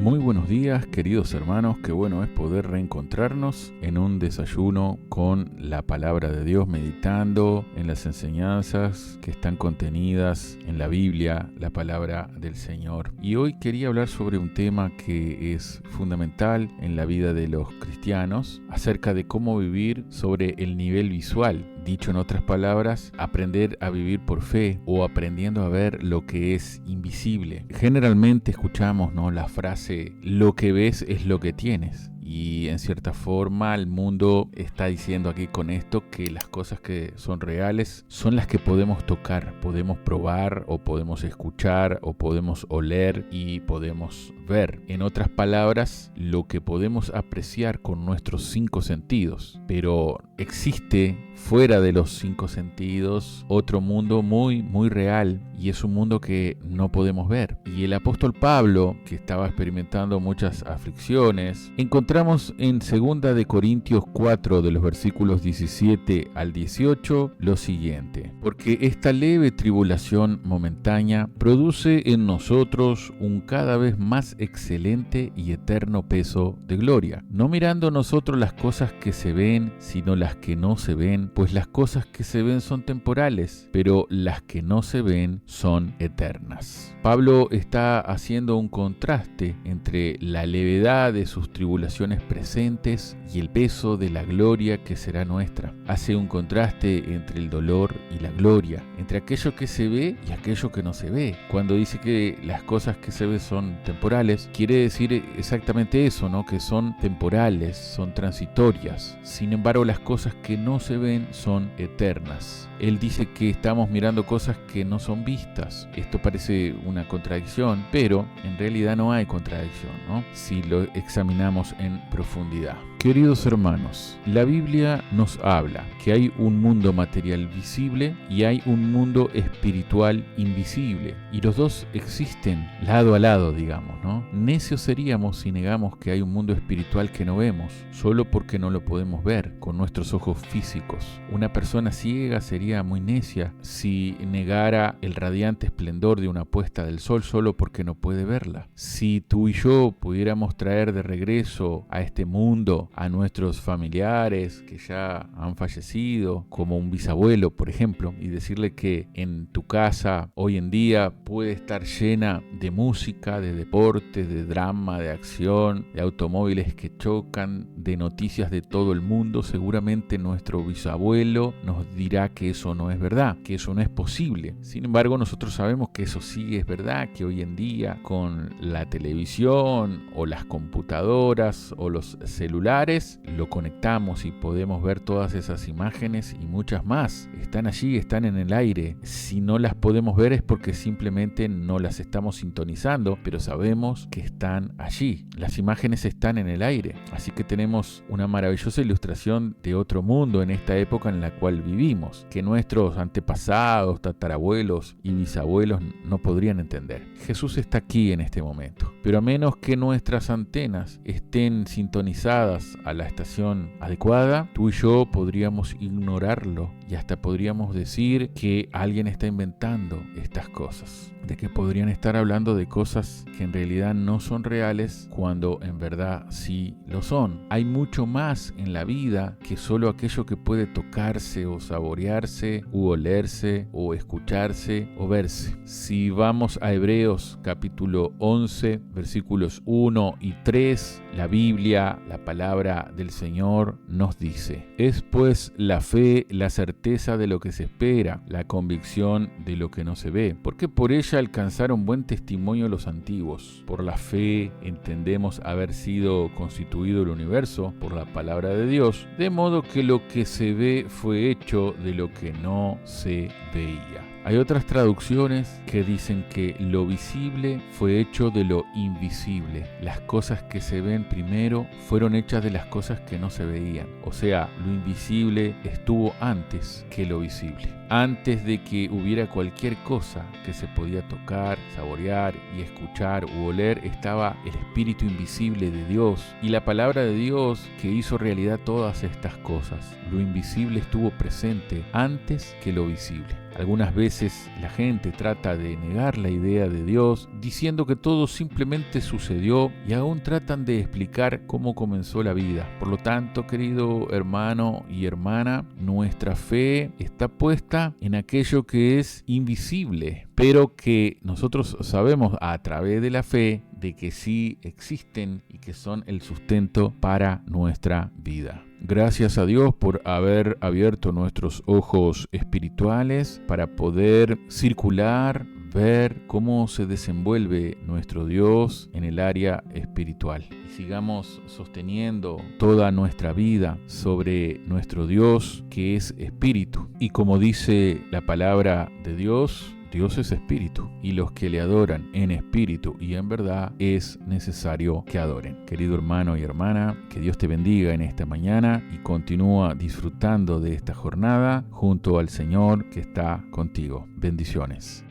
Muy buenos días, queridos hermanos, qué bueno es poder reencontrarnos en un desayuno con la palabra de Dios, meditando en las enseñanzas que están contenidas en la Biblia, la palabra del Señor. Y hoy quería hablar sobre un tema que es fundamental en la vida de los cristianos, acerca de cómo vivir sobre el nivel visual. Dicho en otras palabras, aprender a vivir por fe o aprendiendo a ver lo que es invisible. Generalmente escuchamos, ¿no?, la frase, lo que ves es lo que tienes. Y en cierta forma el mundo está diciendo aquí con esto que las cosas que son reales son las que podemos tocar, podemos probar o podemos escuchar o podemos oler y podemos ver. En otras palabras, lo que podemos apreciar con nuestros 5 sentidos. Pero existe fuera de los 5 sentidos otro mundo muy real, y es un mundo que no podemos ver. Y el apóstol Pablo, que estaba experimentando muchas aflicciones, encontramos en 2 de Corintios 4 de los versículos 17 al 18 lo siguiente: porque esta leve tribulación momentánea produce en nosotros un cada vez más excelente y eterno peso de gloria, no mirando nosotros las cosas que se ven, sino las que no se ven, pues las cosas que se ven son temporales, pero las que no se ven son eternas. Pablo está haciendo un contraste entre la levedad de sus tribulaciones presentes y el peso de la gloria que será nuestra. Hace un contraste entre el dolor y la gloria, entre aquello que se ve y aquello que no se ve. Cuando dice que las cosas que se ven son temporales, quiere decir exactamente eso, ¿no?, que son temporales, son transitorias. Sin embargo, las cosas que no se ven son eternas. Él dice que estamos mirando cosas que no son vistas. Esto parece una contradicción, pero en realidad no hay contradicción, ¿no?, si lo examinamos en profundidad. Queridos hermanos, la Biblia nos habla que hay un mundo material visible y hay un mundo espiritual invisible, y los dos existen lado a lado, digamos, ¿no? Necios seríamos si negamos que hay un mundo espiritual que no vemos, solo porque no lo podemos ver con nuestros ojos físicos. Una persona ciega sería muy necia si negara el radiante esplendor de una puesta del sol solo porque no puede verla. Si tú y yo pudiéramos traer de regreso a este mundo a nuestros familiares que ya han fallecido, como un bisabuelo, por ejemplo, y decirle que en tu casa hoy en día puede estar llena de música, de deportes, de drama, de acción, de automóviles que chocan, de noticias de todo el mundo, seguramente nuestro bisabuelo nos dirá que eso no es verdad, que eso no es posible. Sin embargo, nosotros sabemos que eso sí es verdad, que hoy en día con la televisión o las computadoras o los celulares lo conectamos y podemos ver todas esas imágenes y muchas más. Están allí, están en el aire. Si no las podemos ver es porque simplemente no las estamos sintonizando, pero sabemos que están allí. Las imágenes están en el aire. Así que tenemos una maravillosa ilustración de otro mundo en esta época en la cual vivimos, que nuestros antepasados, tatarabuelos y bisabuelos no podrían entender. Jesús está aquí en este momento, pero a menos que nuestras antenas estén sintonizadas a la estación adecuada, tú y yo podríamos ignorarlo y hasta podríamos decir que alguien está inventando estas cosas, de que podrían estar hablando de cosas que en realidad no son reales cuando en verdad sí lo son. Hay mucho más en la vida que solo aquello que puede tocarse o saborearse u olerse o escucharse o verse. Si vamos a Hebreos capítulo 11 versículos 1 y 3, la Biblia, la palabra del Señor nos dice: es pues la fe la certeza de lo que se espera, la convicción de lo que no se ve, porque por ella alcanzaron buen testimonio los antiguos. Por la fe entendemos haber sido constituido el universo por la palabra de Dios, de modo que lo que se ve fue hecho de lo que no se veía. Hay otras traducciones que dicen que lo visible fue hecho de lo invisible. Las cosas que se ven primero fueron hechas de las cosas que no se veían. O sea, lo invisible estuvo antes que lo visible. antes de que hubiera cualquier cosa que se podía tocar, saborear y escuchar u oler, estaba el Espíritu invisible de Dios y la palabra de Dios que hizo realidad todas estas cosas. Lo invisible estuvo presente antes que lo visible. Algunas veces la gente trata de negar la idea de Dios diciendo que todo simplemente sucedió y aún tratan de explicar cómo comenzó la vida. Por lo tanto, querido hermano y hermana, nuestra fe está puesta en aquello que es invisible, pero que nosotros sabemos a través de la fe de que sí existen y que son el sustento para nuestra vida. Gracias a Dios por haber abierto nuestros ojos espirituales para poder circular, ver cómo se desenvuelve nuestro Dios en el área espiritual. Y sigamos sosteniendo toda nuestra vida sobre nuestro Dios que es espíritu. Y como dice la palabra de Dios, Dios es espíritu y los que le adoran en espíritu y en verdad es necesario que adoren. Querido hermano y hermana, que Dios te bendiga en esta mañana y continúa disfrutando de esta jornada junto al Señor que está contigo. Bendiciones.